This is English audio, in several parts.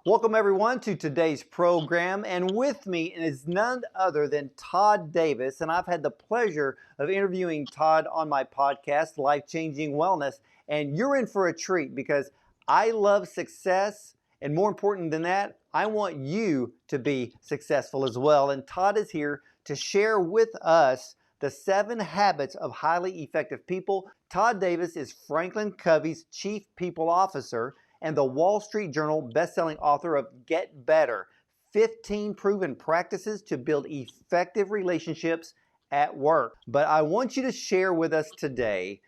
Welcome everyone to today's program, and with me is none other than Todd Davis, and I've had the pleasure of interviewing Todd on my podcast, Life Changing Wellness, and you're in for a treat because I love success, and more important than that, I want you to be successful as well, and Todd is here to share with us the 7 habits of highly effective people. Todd Davis is Franklin Covey's Chief People Officer and the Wall Street Journal best-selling author of Get Better, 15 proven practices to build effective relationships at work. But I want you to share with us today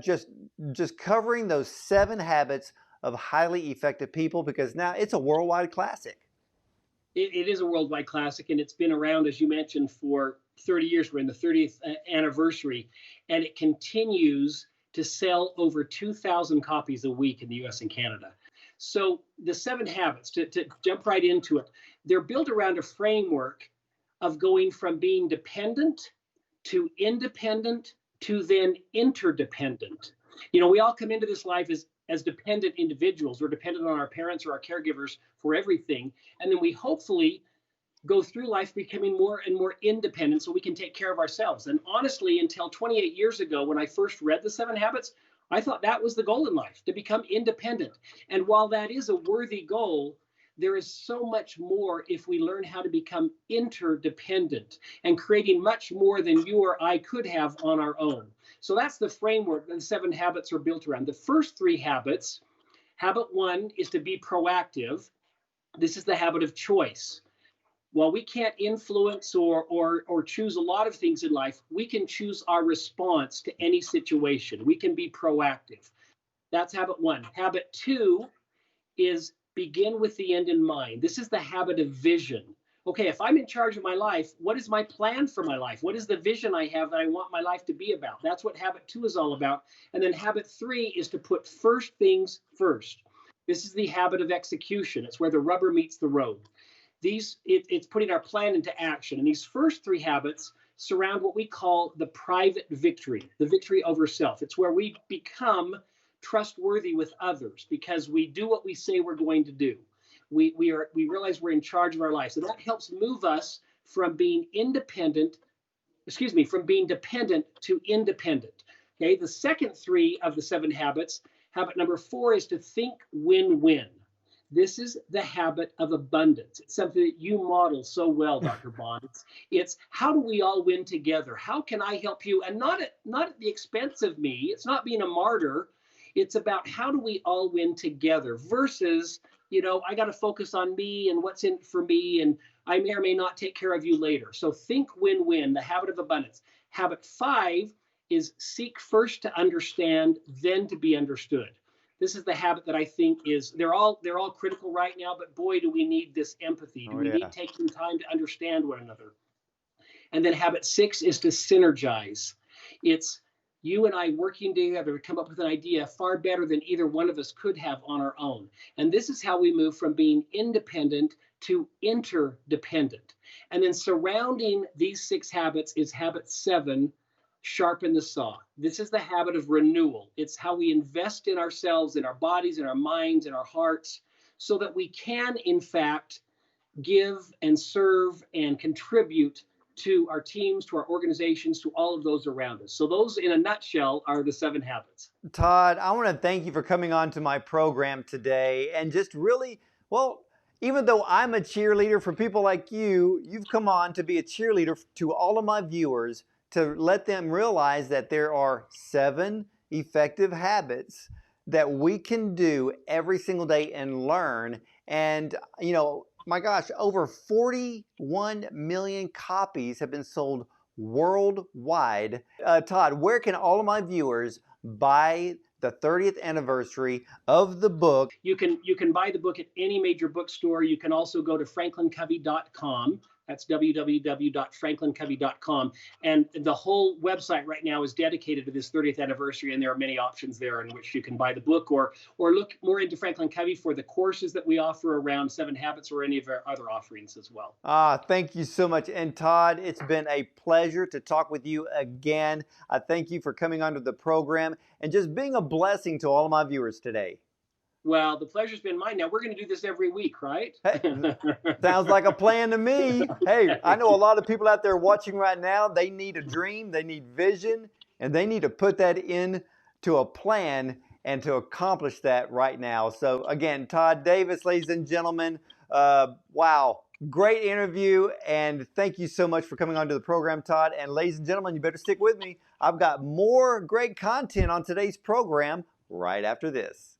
just covering those 7 habits of highly effective people, because now it's a worldwide classic. It is a worldwide classic, and it's been around, as you mentioned, for 30 years. We're in the 30th anniversary, and it continues to sell over 2,000 copies a week in the US and Canada. So the 7 habits, to jump right into it, they're built around a framework of going from being dependent to independent to then interdependent. You know, we all come into this life as dependent individuals. We're dependent on our parents or our caregivers for everything. And then we hopefully go through life becoming more and more independent so we can take care of ourselves. And honestly, until 28 years ago, when I first read the 7 habits, I thought that was the goal in life, to become independent. And while that is a worthy goal, there is so much more if we learn how to become interdependent and creating much more than you or I could have on our own. So that's the framework that the 7 habits are built around. The first 3 habits, habit 1 is to be proactive. This is the habit of choice. While we can't influence or choose a lot of things in life, we can choose our response to any situation. We can be proactive. That's habit 1. Habit 2 is begin with the end in mind. This is the habit of vision. Okay, if I'm in charge of my life, what is my plan for my life? What is the vision I have that I want my life to be about? That's what habit 2 is all about. And then habit 3 is to put first things first. This is the habit of execution. It's where the rubber meets the road. It's putting our plan into action. And these first 3 habits surround what we call the private victory, the victory over self. It's where we become trustworthy with others because we do what we say we're going to do. We realize we're in charge of our life. So that helps move us from being dependent to independent. Okay, the second 3 of the 7 habits, habit number 4 is to think win-win. This is the habit of abundance. It's something that you model so well, Dr. Bond. It's how do we all win together? How can I help you? And not at the expense of me. It's not being a martyr. It's about how do we all win together versus, I got to focus on me and what's in it for me, and I may or may not take care of you later. So think win-win, the habit of abundance. Habit 5 is seek first to understand, then to be understood. This is the habit that I think they're all critical right now, but boy, do we need this empathy. Do we need taking time to understand one another? And then habit 6 is to synergize. It's you and I working together to come up with an idea far better than either one of us could have on our own. And this is how we move from being independent to interdependent. And then surrounding these 6 habits is habit 7, sharpen the saw. This is the habit of renewal. It's how we invest in ourselves, in our bodies, in our minds, in our hearts, so that we can, in fact, give and serve and contribute to our teams, to our organizations, to all of those around us. So those, in a nutshell, are the 7 habits. Todd, I want to thank you for coming on to my program today and just really, even though I'm a cheerleader for people like you, you've come on to be a cheerleader to all of my viewers, to let them realize that there are 7 effective habits that we can do every single day and learn. And, my gosh, over 41 million copies have been sold worldwide. Todd, where can all of my viewers buy the 30th anniversary of the book? You can buy the book at any major bookstore. You can also go to franklincovey.com. That's www.franklincovey.com. And the whole website right now is dedicated to this 30th anniversary, and there are many options there in which you can buy the book or look more into Franklin Covey for the courses that we offer around 7 habits or any of our other offerings as well. Thank you so much. And Todd, it's been a pleasure to talk with you again. I thank you for coming onto the program and just being a blessing to all of my viewers today. Well, the pleasure's been mine. Now we're going to do this every week, right? Hey, sounds like a plan to me. Hey, I know a lot of people out there watching right now, they need a dream, they need vision, and they need to put that into a plan and to accomplish that right now. So again, Todd Davis, ladies and gentlemen, wow, great interview, and thank you so much for coming on to the program, Todd. And ladies and gentlemen, you better stick with me. I've got more great content on today's program right after this.